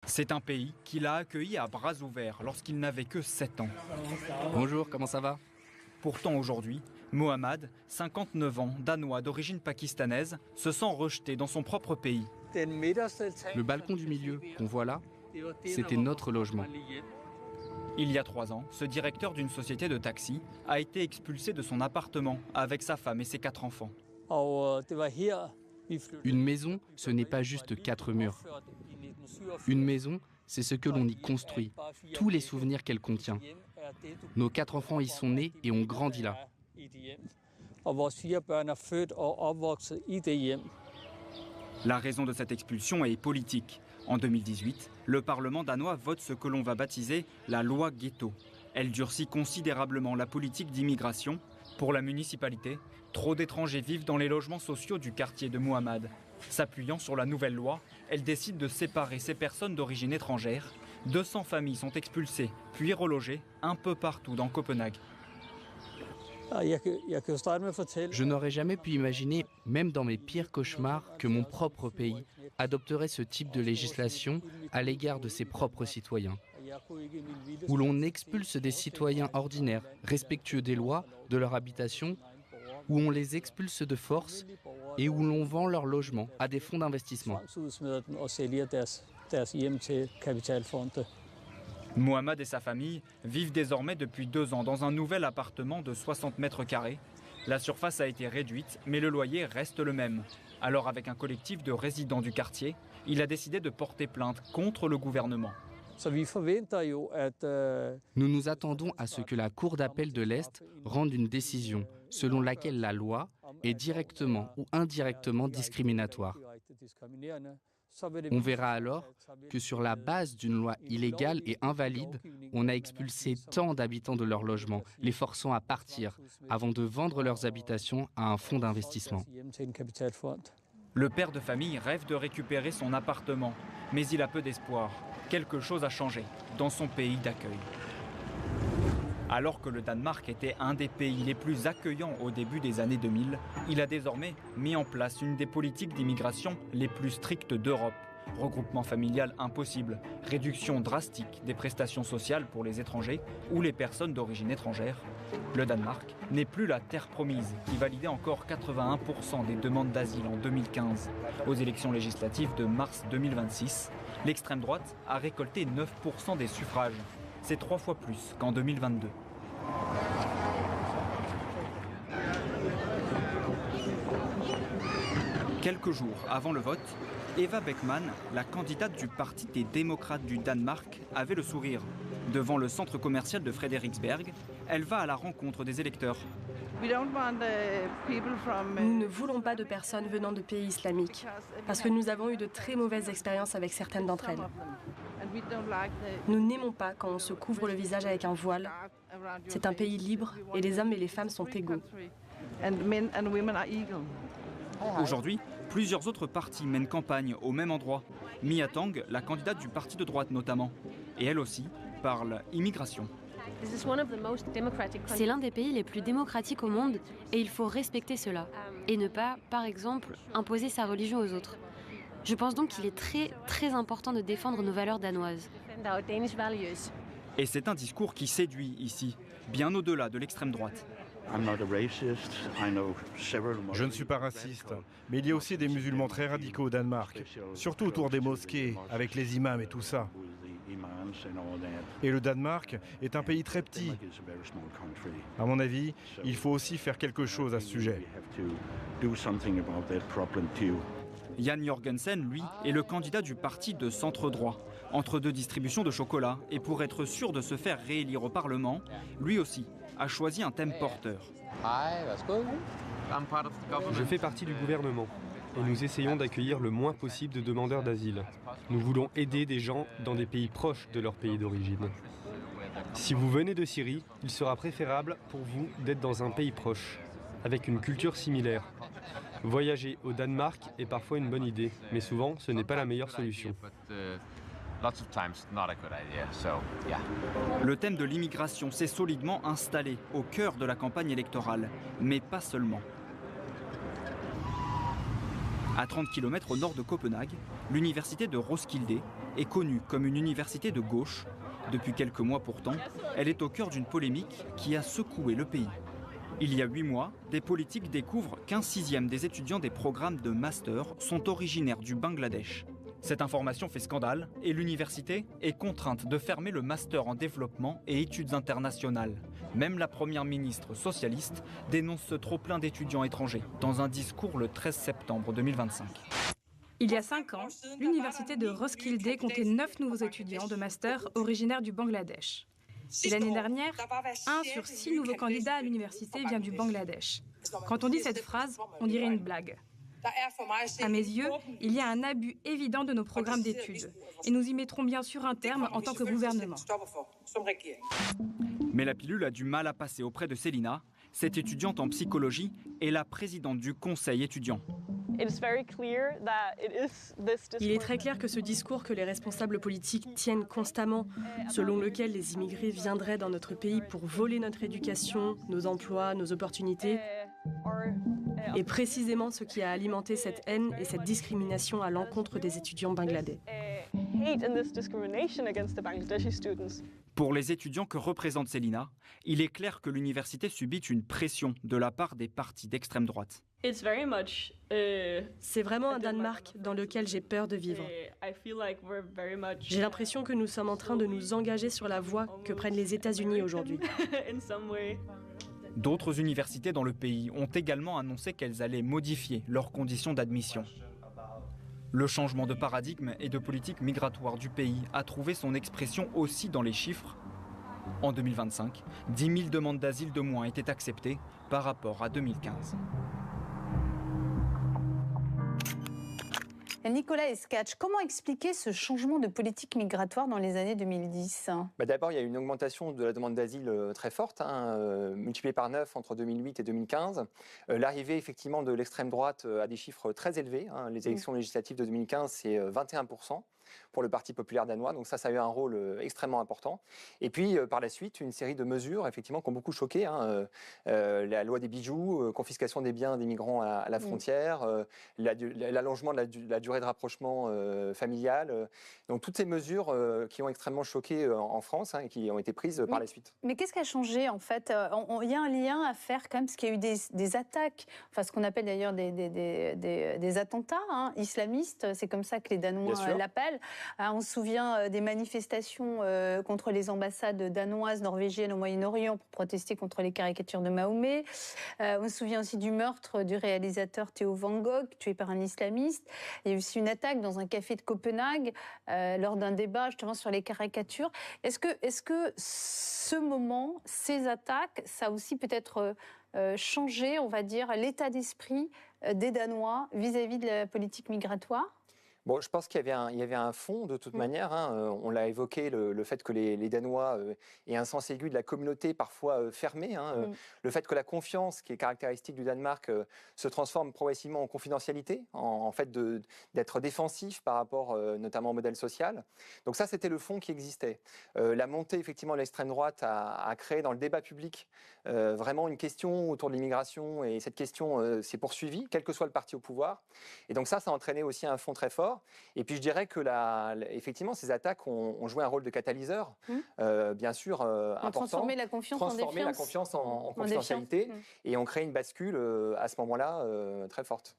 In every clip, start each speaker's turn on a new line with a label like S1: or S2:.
S1: C'est un pays qui l'a accueilli à bras ouverts lorsqu'il n'avait que 7 ans.
S2: Bonjour, comment ça va?
S1: Pourtant aujourd'hui, Mohammad, 59 ans, danois d'origine pakistanaise, se sent rejeté dans son propre pays.
S2: Le balcon du milieu qu'on voit là, c'était notre logement.
S1: Il y a 3 ans, ce directeur d'une société de taxi a été expulsé de son appartement avec sa femme et ses 4 enfants.
S2: Une maison, ce n'est pas juste 4 murs. Une maison, c'est ce que l'on y construit, tous les souvenirs qu'elle contient. Nos 4 enfants y sont nés et ont grandi là.
S1: La raison de cette expulsion est politique. En 2018, le Parlement danois vote ce que l'on va baptiser la loi ghetto. Elle durcit considérablement la politique d'immigration. Pour la municipalité, trop d'étrangers vivent dans les logements sociaux du quartier de Mohammad. S'appuyant sur la nouvelle loi, elle décide de séparer ces personnes d'origine étrangère. 200 familles sont expulsées, puis relogées un peu partout dans Copenhague.
S2: Je n'aurais jamais pu imaginer, même dans mes pires cauchemars, que mon propre pays adopterait ce type de législation à l'égard de ses propres citoyens. Où l'on expulse des citoyens ordinaires, respectueux des lois, de leur habitation, où on les expulse de force et où l'on vend leur logement à des fonds d'investissement.
S1: Mohammad et sa famille vivent désormais depuis 2 ans dans un nouvel appartement de 60 mètres carrés. La surface a été réduite, mais le loyer reste le même. Alors avec un collectif de résidents du quartier, il a décidé de porter plainte contre le gouvernement.
S2: Nous nous attendons à ce que la Cour d'appel de l'Est rende une décision selon laquelle la loi est directement ou indirectement discriminatoire. On verra alors que sur la base d'une loi illégale et invalide, on a expulsé tant d'habitants de leur logement, les forçant à partir avant de vendre leurs habitations à un fonds d'investissement.
S1: Le père de famille rêve de récupérer son appartement, mais il a peu d'espoir. Quelque chose a changé dans son pays d'accueil. Alors que le Danemark était un des pays les plus accueillants au début des années 2000, il a désormais mis en place une des politiques d'immigration les plus strictes d'Europe. Regroupement familial impossible, réduction drastique des prestations sociales pour les étrangers ou les personnes d'origine étrangère. Le Danemark n'est plus la terre promise qui validait encore 81% des demandes d'asile en 2015. Aux élections législatives de mars 2026, l'extrême droite a récolté 9% des suffrages. C'est 3 fois plus qu'en 2022. Quelques jours avant le vote, Eva Beckman, la candidate du Parti des démocrates du Danemark, avait le sourire. Devant le centre commercial de Frederiksberg, elle va à la rencontre des électeurs.
S3: Nous ne voulons pas de personnes venant de pays islamiques, parce que nous avons eu de très mauvaises expériences avec certaines d'entre elles. Nous n'aimons pas quand on se couvre le visage avec un voile. C'est un pays libre et les hommes et les femmes sont égaux.
S1: Aujourd'hui, plusieurs autres partis mènent campagne au même endroit. Mia Tang, la candidate du parti de droite notamment, et elle aussi parle immigration.
S4: C'est l'un des pays les plus démocratiques au monde et il faut respecter cela et ne pas, par exemple, imposer sa religion aux autres. Je pense donc qu'il est très important de défendre nos valeurs danoises.
S1: Et c'est un discours qui séduit ici, bien au-delà de l'extrême droite.
S5: Je ne suis pas raciste, mais il y a aussi des musulmans très radicaux au Danemark, surtout autour des mosquées, avec les imams et tout ça. Et le Danemark est un pays très petit. À mon avis, il faut aussi faire quelque chose à ce sujet.
S1: Jan Jorgensen, lui, est le candidat du parti de centre-droit. Entre 2 distributions de chocolat, et pour être sûr de se faire réélire au Parlement, lui aussi a choisi un thème porteur.
S6: Je fais partie du gouvernement et nous essayons d'accueillir le moins possible de demandeurs d'asile. Nous voulons aider des gens dans des pays proches de leur pays d'origine. Si vous venez de Syrie, il sera préférable pour vous d'être dans un pays proche, avec une culture similaire. Voyager au Danemark est parfois une bonne idée, mais souvent ce n'est pas la meilleure solution.
S1: Le thème de l'immigration s'est solidement installé au cœur de la campagne électorale, mais pas seulement. À 30 km au nord de Copenhague, l'université de Roskilde est connue comme une université de gauche. Depuis quelques mois pourtant, elle est au cœur d'une polémique qui a secoué le pays. Il y a 8 mois, des politiques découvrent qu'un sixième des étudiants des programmes de master sont originaires du Bangladesh. Cette information fait scandale et l'université est contrainte de fermer le master en développement et études internationales. Même la première ministre socialiste dénonce ce trop-plein d'étudiants étrangers dans un discours le 13 septembre 2025.
S7: Il y a 5 ans, l'université de Roskilde comptait 9 nouveaux étudiants de master originaires du Bangladesh. Et l'année dernière, 1 sur 6 nouveaux candidats à l'université vient du Bangladesh. Quand on dit cette phrase, on dirait une blague. À mes yeux, il y a un abus évident de nos programmes d'études. Et nous y mettrons bien sûr un terme en tant que gouvernement.
S1: Mais la pilule a du mal à passer auprès de Célina. Cette étudiante en psychologie est la présidente du conseil étudiant.
S3: Il est très clair que ce discours que les responsables politiques tiennent constamment, selon lequel les immigrés viendraient dans notre pays pour voler notre éducation, nos emplois, nos opportunités, est précisément ce qui a alimenté cette haine et cette discrimination à l'encontre des étudiants bangladais.
S1: Pour les étudiants que représente Célina, il est clair que l'université subit une pression de la part des partis d'extrême droite.
S3: C'est vraiment un Danemark dans lequel j'ai peur de vivre. J'ai l'impression que nous sommes en train de nous engager sur la voie que prennent les États-Unis aujourd'hui.
S1: D'autres universités dans le pays ont également annoncé qu'elles allaient modifier leurs conditions d'admission. Le changement de paradigme et de politique migratoire du pays a trouvé son expression aussi dans les chiffres. En 2025, 10 000 demandes d'asile de moins étaient acceptées par rapport à 2015.
S8: Nicolas Escatch, comment expliquer ce changement de politique migratoire dans les années 2010 ?
S9: D'abord, il y a une augmentation de la demande d'asile très forte, multipliée par 9 entre 2008 et 2015. L'arrivée effectivement de l'extrême droite a des chiffres très élevés. Les élections législatives de 2015, c'est 21% pour le Parti populaire danois. Donc ça a eu un rôle extrêmement important. Et puis, par la suite, une série de mesures, effectivement, qui ont beaucoup choqué. La loi des bijoux, confiscation des biens des migrants à la frontière, l'allongement de la durée de rapprochement familial. Donc toutes ces mesures qui ont extrêmement choqué en France et qui ont été prises par la suite.
S8: Mais qu'est-ce qui a changé, en fait ? Il y a un lien à faire, quand même, parce qu'il y a eu des attaques, enfin ce qu'on appelle d'ailleurs des attentats islamistes. C'est comme ça que les Danois l'appellent. On se souvient des manifestations contre les ambassades danoises, norvégiennes au Moyen-Orient pour protester contre les caricatures de Mahomet. On se souvient aussi du meurtre du réalisateur Theo Van Gogh, tué par un islamiste. Il y a eu aussi une attaque dans un café de Copenhague lors d'un débat justement sur les caricatures. Est-ce que ce moment, ces attaques, ça a aussi peut-être changé, on va dire, l'état d'esprit des Danois vis-à-vis de la politique migratoire ?
S9: Bon, je pense qu'il y avait un fond de toute manière. On l'a évoqué, le fait que les Danois aient un sens aigu de la communauté parfois fermée. Le fait que la confiance, qui est caractéristique du Danemark, se transforme progressivement en confidentialité, en fait d'être défensif par rapport notamment au modèle social. Donc ça, c'était le fond qui existait. La montée effectivement de l'extrême droite a créé dans le débat public vraiment une question autour de l'immigration, et cette question s'est poursuivie, quel que soit le parti au pouvoir. Et donc ça a entraîné aussi un fond très fort. Et puis je dirais que effectivement, ces attaques ont joué un rôle de catalyseur, bien sûr, important.
S8: Transformer la confiance en défiance.
S9: La confiance en confidentialité, et on crée une bascule à ce moment-là très forte.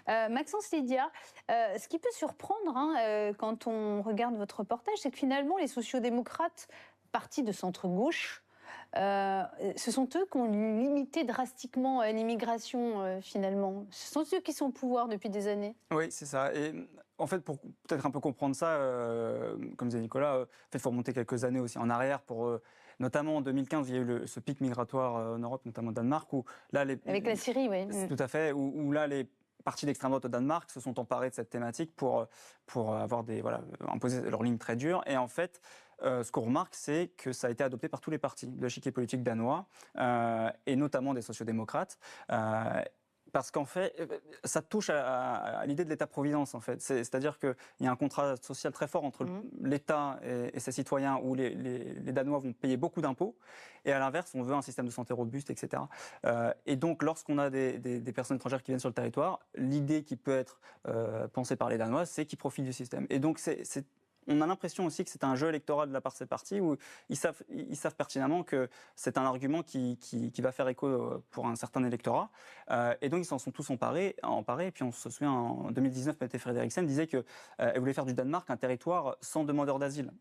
S8: Maxence Lydia, ce qui peut surprendre quand on regarde votre reportage, c'est que finalement, les sociodémocrates, partis de centre-gauche, ce sont eux qui ont limité drastiquement l'immigration, finalement. Ce sont eux qui sont au pouvoir depuis des années.
S10: Oui, c'est ça. Et en fait, pour peut-être un peu comprendre ça, comme disait Nicolas, il faut remonter quelques années aussi en arrière. Notamment en 2015, il y a eu ce pic migratoire en Europe, notamment au Danemark, où là,
S8: avec la Syrie, oui.
S10: Tout à fait, où là, les partis d'extrême droite au Danemark se sont emparés de cette thématique pour imposer leur ligne très dure. Et en fait, ce qu'on remarque, c'est que ça a été adopté par tous les partis de l'échiquier politique danois, et notamment des sociodémocrates. Parce qu'en fait, ça touche à l'idée de l'État-providence, en fait. C'est-à-dire qu'il y a un contrat social très fort entre l'État et ses citoyens, où les Danois vont payer beaucoup d'impôts, et à l'inverse, on veut un système de santé robuste, etc. Et donc, lorsqu'on a des personnes étrangères qui viennent sur le territoire, l'idée qui peut être pensée par les Danois, c'est qu'ils profitent du système. Et donc, on a l'impression aussi que c'est un jeu électoral de la part de ces partis où ils savent pertinemment que c'est un argument qui va faire écho pour un certain électorat. Et donc, ils s'en sont tous emparés. Et puis, on se souvient, en 2019, Mette Frederiksen disait qu'elle voulait faire du Danemark un territoire sans demandeurs d'asile.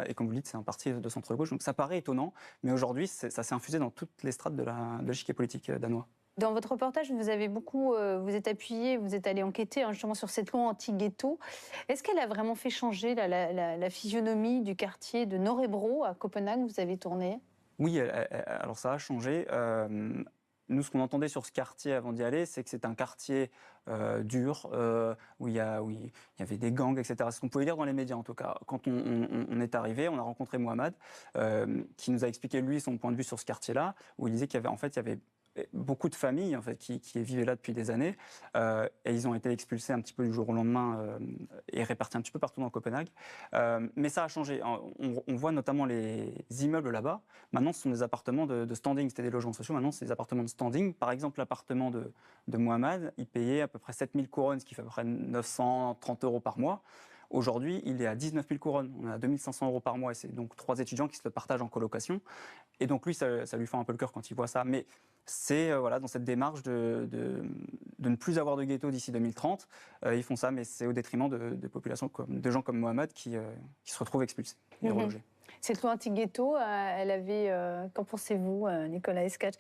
S10: Et comme vous le dites, c'est un parti de centre-gauche. Donc, ça paraît étonnant. Mais aujourd'hui, ça s'est infusé dans toutes les strates de l'échiquier politique danois.
S8: Dans votre reportage, vous avez beaucoup, vous êtes appuyé, vous êtes allé enquêter justement sur cette loi anti-ghetto. Est-ce qu'elle a vraiment fait changer la physionomie du quartier de Nørrebro à Copenhague? Vous avez tourné.
S10: Oui, alors ça a changé. Nous, ce qu'on entendait sur ce quartier avant d'y aller, c'est que c'est un quartier dur, où il y avait des gangs, etc. Ce qu'on pouvait lire dans les médias, en tout cas. Quand on est arrivé, on a rencontré Mohamed, qui nous a expliqué, lui, son point de vue sur ce quartier-là, où il disait qu'il y avait beaucoup de familles en fait, qui vivaient là depuis des années et ils ont été expulsés un petit peu du jour au lendemain et répartis un petit peu partout dans Copenhague. Mais ça a changé. On voit notamment les immeubles là-bas. Maintenant, ce sont des appartements de standing. C'était des logements sociaux. Maintenant, c'est des appartements de standing. Par exemple, l'appartement de Mohamed, il payait à peu près 7 000 couronnes, ce qui fait à peu près 930 € par mois. Aujourd'hui, il est à 19 000 couronnes. On a 2 500 € par mois et c'est donc 3 étudiants qui se le partagent en colocation. Et donc lui, ça lui fait un peu le cœur quand il voit ça. Mais c'est dans cette démarche de ne plus avoir de ghetto d'ici 2030. Ils font ça, mais c'est au détriment de populations de gens comme Mohamed qui se retrouvent expulsés et relogés.
S8: Cette loi anti-ghetto, elle avait... qu'en pensez-vous, Nicolas Escatch?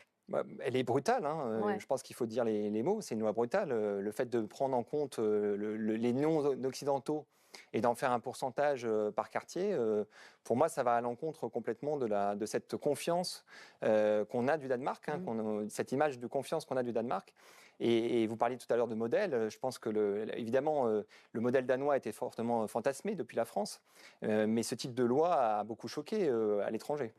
S9: Elle est brutale, Je pense qu'il faut dire les mots. C'est une loi brutale. Le fait de prendre en compte les non-occidentaux et d'en faire un pourcentage par quartier, pour moi, ça va à l'encontre complètement de cette confiance qu'on a du Danemark, cette image de confiance qu'on a du Danemark. Et vous parliez tout à l'heure de modèle. Je pense que, évidemment, le modèle danois était fortement fantasmé depuis la France, mais ce type de loi a beaucoup choqué à l'étranger.